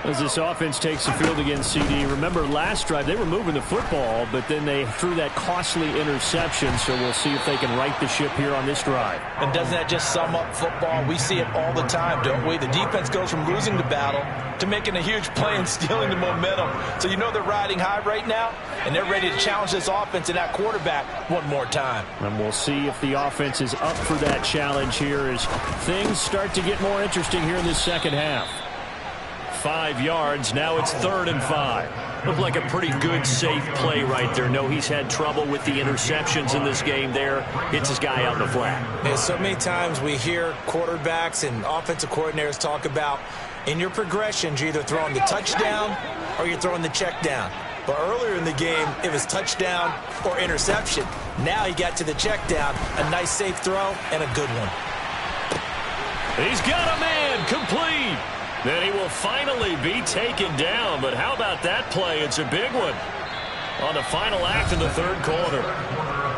As this offense takes the field against CD. Remember, last drive, they were moving the football, but then they threw that costly interception, so we'll see if they can right the ship here on this drive. And doesn't that just sum up football? We see it all the time, don't we? The defense goes from losing the battle to making a huge play and stealing the momentum. So you know they're riding high right now, and they're ready to challenge this offense and that quarterback one more time. And we'll see if the offense is up for that challenge here as things start to get more interesting here in this second half. 5 yards. Now it's 3rd and 5. Looked like a pretty good, safe play right there. No, he's had trouble with the interceptions in this game there. Hits his guy out in the flat. Yeah, so many times we hear quarterbacks and offensive coordinators talk about in your progressions, you're either throwing the touchdown or you're throwing the check down. But earlier in the game, it was touchdown or interception. Now he got to the check down. A nice, safe throw and a good one. He's got a man complete. Then he will finally be taken down. But how about that play? It's a big one on the final act of the 3rd quarter.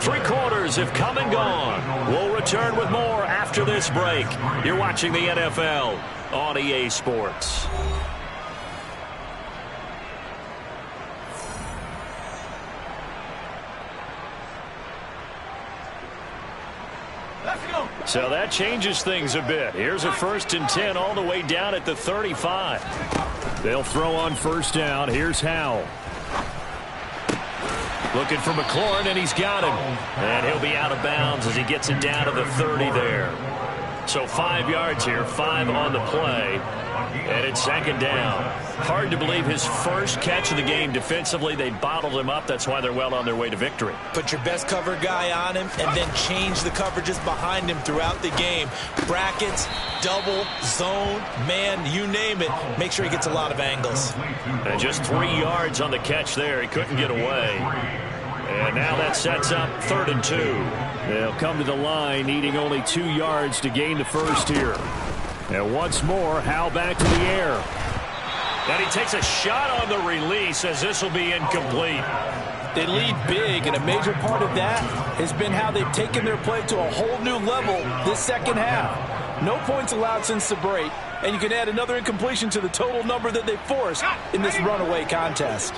3 quarters have come and gone. We'll return with more after this break. You're watching the NFL on EA Sports. So that changes things a bit. Here's a 1st and 10 all the way down at the 35. They'll throw on 1st down. Here's Howell. Looking for McLaurin, and he's got him. And he'll be out of bounds as he gets it down to the 30 there. So 5 yards here, 5 on the play. And it's 2nd down. Hard to believe his first catch of the game defensively. They bottled him up. That's why they're well on their way to victory. Put your best cover guy on him and then change the coverages behind him throughout the game. Brackets, double, zone, man, you name it. Make sure he gets a lot of angles. And just 3 yards on the catch there. He couldn't get away. And now that sets up 3rd and 2. They'll come to the line, needing only 2 yards to gain the first here. And once more, Howell back to the air. And he takes a shot on the release as this will be incomplete. They lead big, and a major part of that has been how they've taken their play to a whole new level this second half. No points allowed since the break, and you can add another incompletion to the total number that they forced in this runaway contest.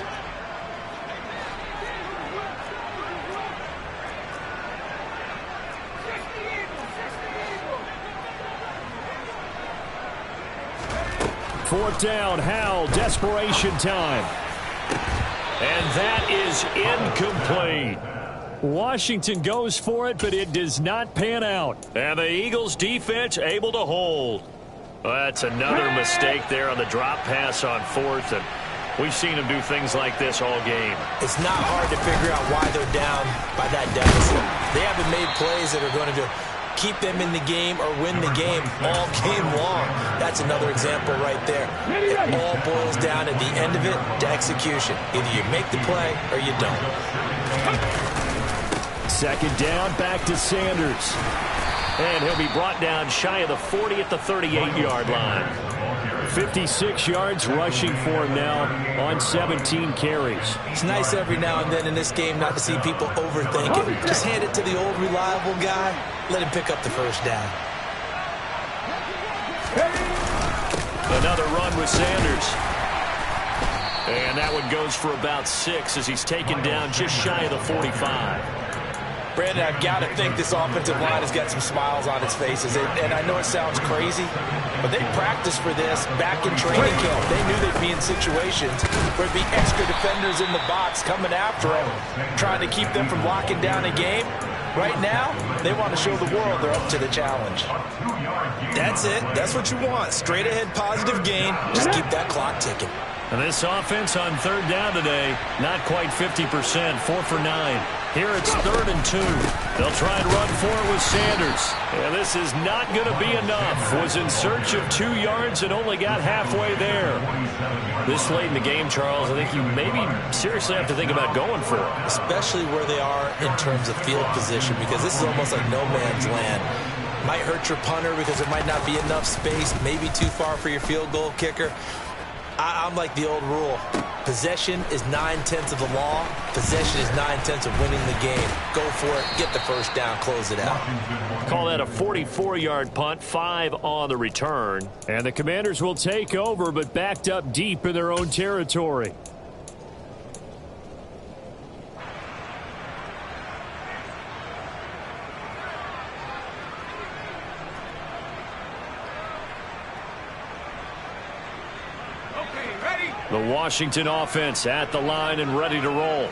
Fourth down, Howell, desperation time. And that is incomplete. Washington goes for it, but it does not pan out. And the Eagles defense able to hold. Well, that's another mistake there on the drop pass on 4th. And we've seen them do things like this all game. It's not hard to figure out why they're down by that deficit. They haven't made plays that are going to keep them in the game or win the game all game long. That's another example right there. It all boils down at the end of it to execution. Either you make the play or you don't. Second down, back to Sanders. And he'll be brought down shy of the 40 at the 38-yard line. 56 yards rushing for him now on 17 carries. It's nice every now and then in this game not to see people overthink it. Just hand it to the old reliable guy. Let him pick up the first down. Another run with Sanders. And that one goes for about 6 as he's taken down just shy of the 45. Brandon, I've got to think this offensive line has got some smiles on its faces. And I know it sounds crazy, but they practiced for this back in training camp. They knew they'd be in situations where there'd be extra defenders in the box coming after them, trying to keep them from locking down a game. Right now, they want to show the world they're up to the challenge. That's it. That's what you want. Straight ahead positive gain. Just keep that clock ticking. And this offense on third down today, not quite 50%, 4 for 9. Here it's 3rd and 2. They'll try and run for it with Sanders. And this is not going to be enough. Was in search of 2 yards and only got halfway there. This late in the game, Charles, I think you maybe seriously have to think about going for it. Especially where they are in terms of field position, because this is almost like no man's land. Might hurt your punter because there might not be enough space, maybe too far for your field goal kicker. I'm like the old rule. Possession is 9/10 of the law. Possession is 9/10 of winning the game. Go for it. Get the first down. Close it out. Call that a 44-yard punt, 5 on the return. And the Commanders will take over, but backed up deep in their own territory. The Washington offense at the line and ready to roll.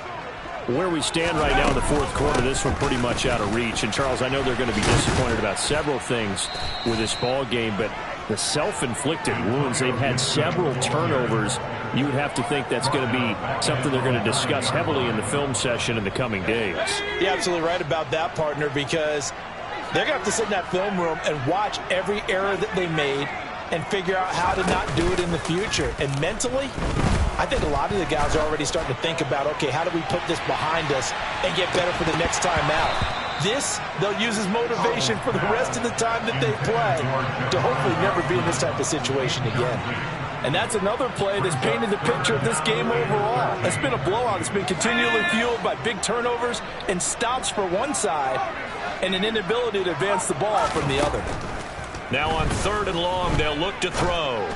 Where we stand right now in the fourth quarter, this one pretty much out of reach. And, Charles, I know they're going to be disappointed about several things with this ball game, but the self-inflicted wounds, they've had several turnovers. You would have to think that's going to be something they're going to discuss heavily in the film session in the coming days. You're absolutely right about that, partner, because they're going to have to sit in that film room and watch every error that they made and figure out how to not do it in the future. And mentally, I think a lot of the guys are already starting to think about, okay, how do we put this behind us and get better for the next time out? This, they'll use as motivation for the rest of the time that they play to hopefully never be in this type of situation again. And that's another play that's painted the picture of this game overall. It's been a blowout. It's been continually fueled by big turnovers and stops for one side and an inability to advance the ball from the other. Now on 3rd and long, they'll look to throw.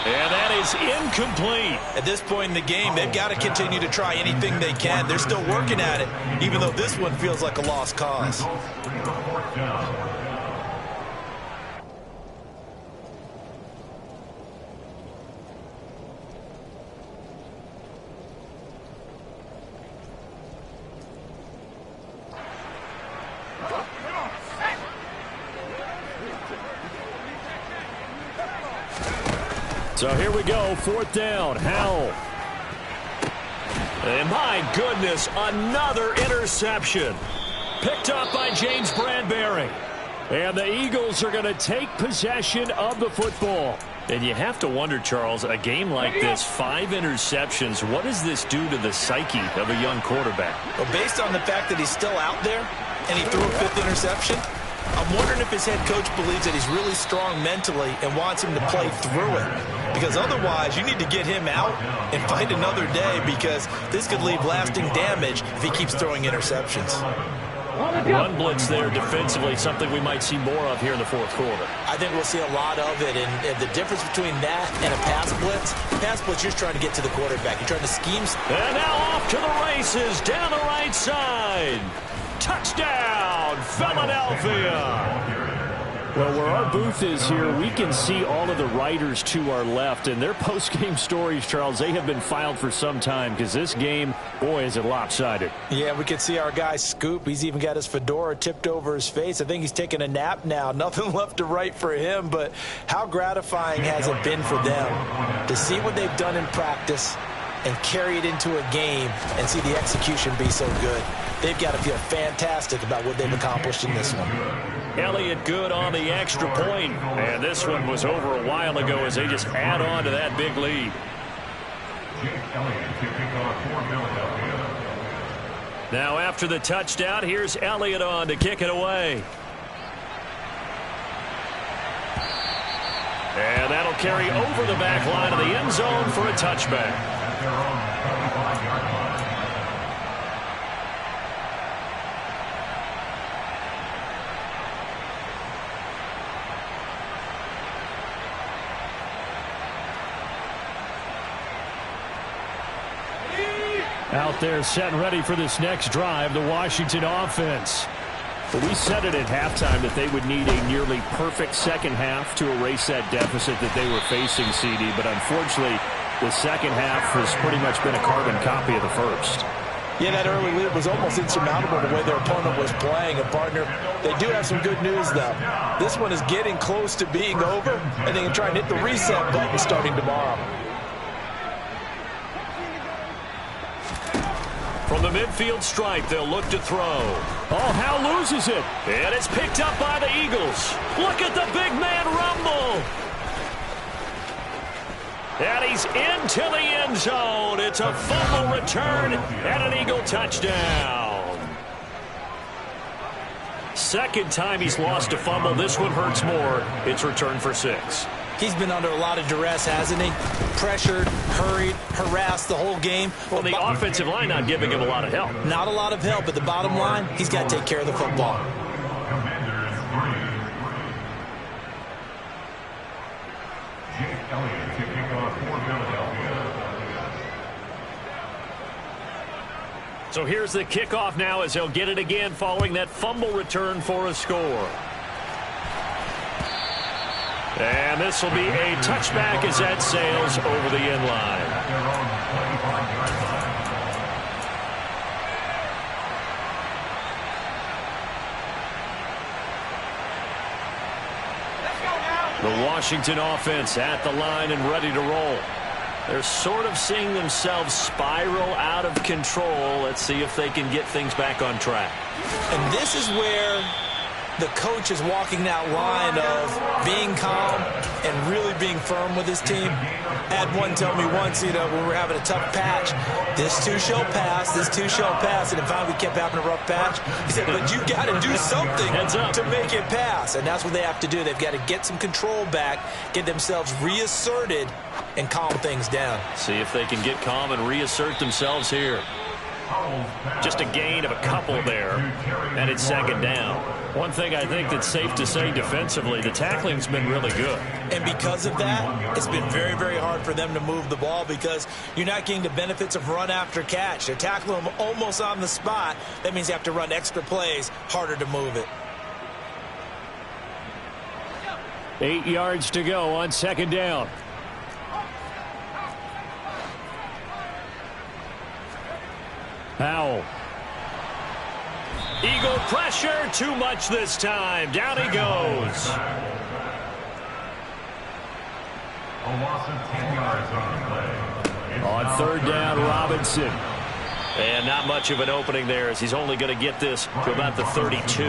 And that is incomplete. At this point in the game, they've got to continue to try anything they can. They're still working at it, even though this one feels like a lost cause. So here we go, 4th down, Howell. And my goodness, another interception. Picked up by James Bradbury. And the Eagles are going to take possession of the football. And you have to wonder, Charles, a game like this, 5 interceptions, what does this do to the psyche of a young quarterback? Well, based on the fact that he's still out there and he threw a 5th interception, I'm wondering if his head coach believes that he's really strong mentally and wants him to play through it. Because otherwise, you need to get him out and find another day, because this could leave lasting damage if he keeps throwing interceptions. Run blitz there defensively, something we might see more of here in the fourth quarter. I think we'll see a lot of it, and the difference between that and a pass blitz, you're trying to get to the quarterback. You're trying to scheme. And now off to the races, down the right side. Touchdown, Philadelphia. Well, where our booth is here, we can see all of the writers to our left, and their post-game stories, Charles, they have been filed for some time, because this game, boy, is it lopsided. Yeah, we can see our guy Scoop. He's even got his fedora tipped over his face. I think he's taking a nap now. Nothing left to write for him, but how gratifying has it been for them to see what they've done in practice and carry it into a game and see the execution be so good. They've got to feel fantastic about what they've accomplished in this one. Elliott good on the extra point, and this one was over a while ago as they just add on to that big lead. Now after the touchdown, here's Elliott on to kick it away. And that'll carry over the back line of the end zone for a touchback. Out there set and ready for this next drive, the Washington offense. But we said it at halftime that they would need a nearly perfect second half to erase that deficit that they were facing, CD. But unfortunately, the second half has pretty much been a carbon copy of the first. Yeah, that early lead was almost insurmountable the way their opponent was playing. And, partner, they do have some good news, though. This one is getting close to being over, and they can try and hit the reset button starting tomorrow. From the midfield stripe, they'll look to throw. Oh, Howe loses it. And it's picked up by the Eagles. Look at the big man rumble. And he's into the end zone. It's a fumble return and an Eagle touchdown. Second time he's lost a fumble. This one hurts more. It's returned for 6. He's been under a lot of duress, hasn't he? Pressured, hurried, harassed the whole game. Well, the offensive line not giving him a lot of help. Not a lot of help, but the bottom line, he's got to take care of the football. So here's the kickoff now as they'll get it again following that fumble return for a score. And this will be a touchback as that sails over the end line. The Washington offense at the line and ready to roll. They're sort of seeing themselves spiral out of control. Let's see if they can get things back on track. And this is where the coach is walking that line of being calm and really being firm with his team. I had one tell me once, when we were having a tough patch, this too shall pass, this too shall pass, and finally we kept having a rough patch. He said, but you got to do something to make it pass, and that's what they have to do. They've got to get some control back, get themselves reasserted, and calm things down. See if they can get calm and reassert themselves here. Just a gain of a couple there, and it's second down. One thing I think that's safe to say defensively, the tackling's been really good. And because of that, it's been very, very hard for them to move the ball because you're not getting the benefits of run after catch. They're tackling them almost on the spot. That means you have to run extra plays, harder to move it. 8 yards to go on second down. Powell. Eagle pressure, too much this time. Down he goes. A loss of 10 yards on the play. On third down, Robinson. And not much of an opening there as he's only going to get this to about the 32.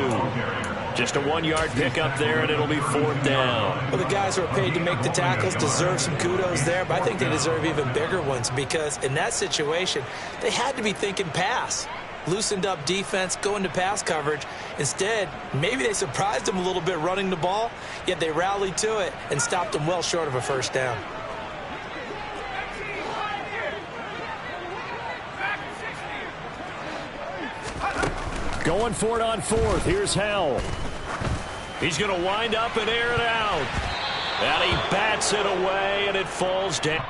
Just a 1-yard pickup there, and it'll be fourth down. Well, the guys who are paid to make the tackles deserve some kudos there, but I think they deserve even bigger ones because in that situation, they had to be thinking pass. Loosened up defense, going to pass coverage. Instead, maybe they surprised them a little bit running the ball, yet they rallied to it and stopped them well short of a first down. Going for it on fourth. Here's Howell. He's going to wind up and air it out. And he bats it away, and it falls down.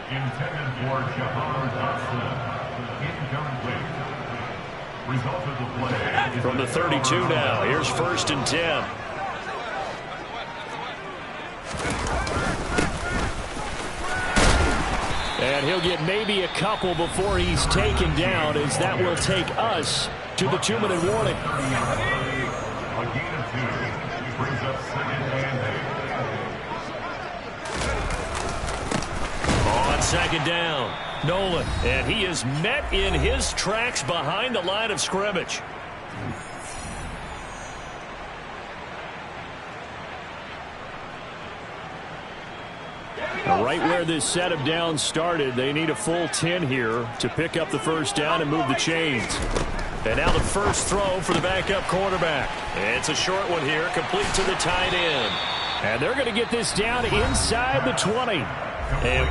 Intended for Jahan Dotson. Incomplete. Result of the play. From the 32 now, here's 1st and 10. And he'll get maybe a couple before he's taken down, as that will take us to the 2-minute warning. A gain of 2 brings up 2nd and 8. On 2nd down, Nolan, and he is met in his tracks behind the line of scrimmage. Right where this set of downs started, they need a full 10 here to pick up the 1st down and move the chains. And now the first throw for the backup quarterback. It's a short one here, complete to the tight end. And they're going to get this down inside the 20. And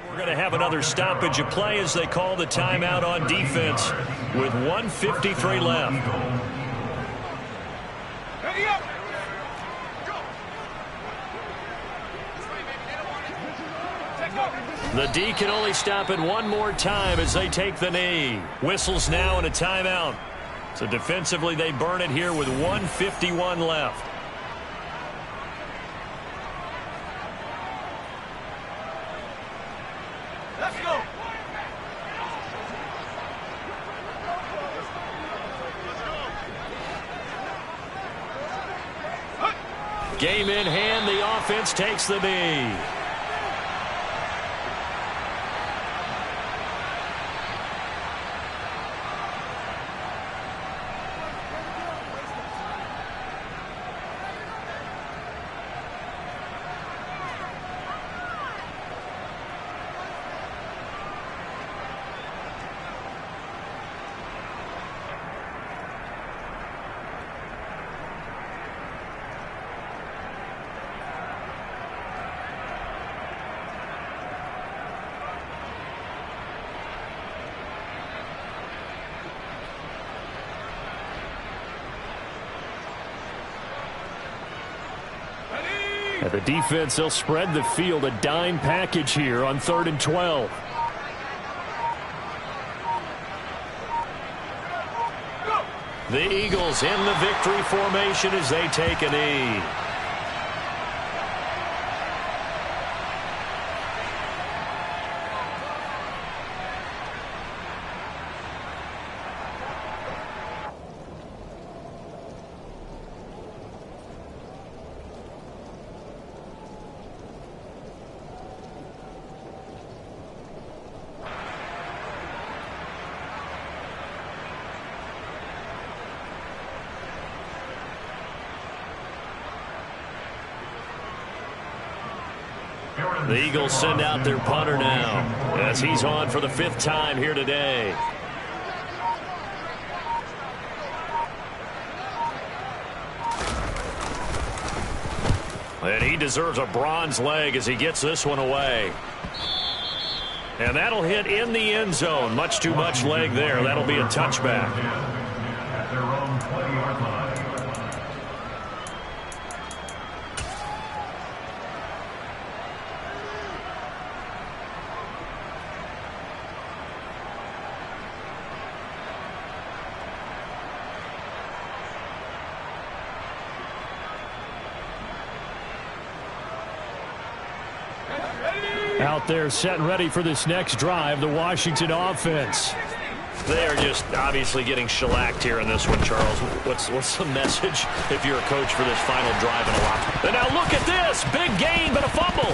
we're going to have another stoppage of play as they call the timeout on defense with 1:53 left. The D can only stop it one more time as they take the knee. Whistles now and a timeout. So defensively they burn it here with 1:51 left. Let's go. Game in hand, the offense takes the knee. The defense, they'll spread the field, a dime package here on 3rd and 12. The Eagles in the victory formation as they take a knee. The Eagles send out their punter now as he's on for the 5th time here today. And he deserves a bronze leg as he gets this one away. And that'll hit in the end zone. Much too much leg there. That'll be a touchback. At their own 20-yard line. Out there set and ready for this next drive, the Washington offense. They are just obviously getting shellacked here in this one, Charles. What's the message if you're a coach for this final drive in a lot? And now look at this. Big gain, but a fumble.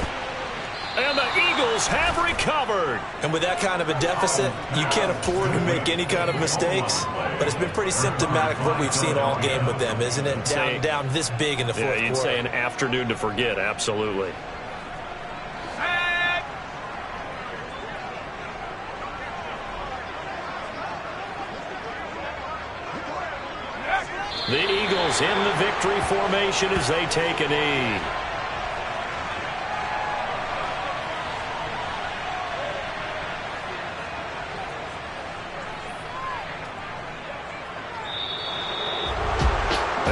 And the Eagles have recovered. And with that kind of a deficit, you can't afford to make any kind of mistakes. But it's been pretty symptomatic of what we've seen all game with them, isn't it? Down this big in the fourth quarter. You'd say an afternoon to forget, absolutely. The Eagles in the victory formation as they take a knee.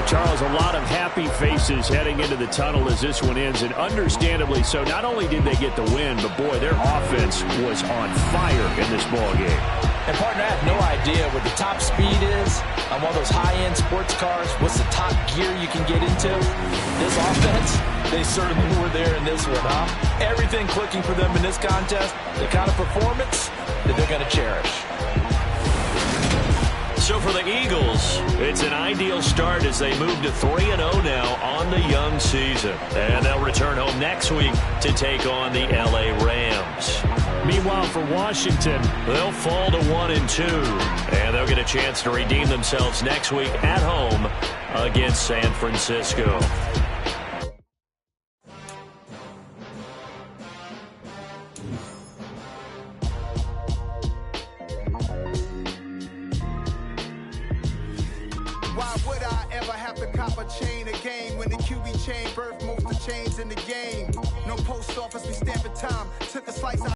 Charles, a lot of happy faces heading into the tunnel as this one ends, and understandably so. Not only did they get the win, but boy, their offense was on fire in this ball game. And partner, I have no idea what the top speed is on one of those high-end sports cars. What's the top gear you can get into? This offense, they certainly were there in this one, huh? Everything clicking for them in this contest, the kind of performance that they're going to cherish. So for the Eagles, it's an ideal start as they move to 3-0 now on the young season. And they'll return home next week to take on the LA Rams. Meanwhile, for Washington, they'll fall to 1-2. And they'll get a chance to redeem themselves next week at home against San Francisco. Why would I ever have to cop a chain again when the QB chain birthed most of the chains in the game? No post office, we stamping time. Took a slice out.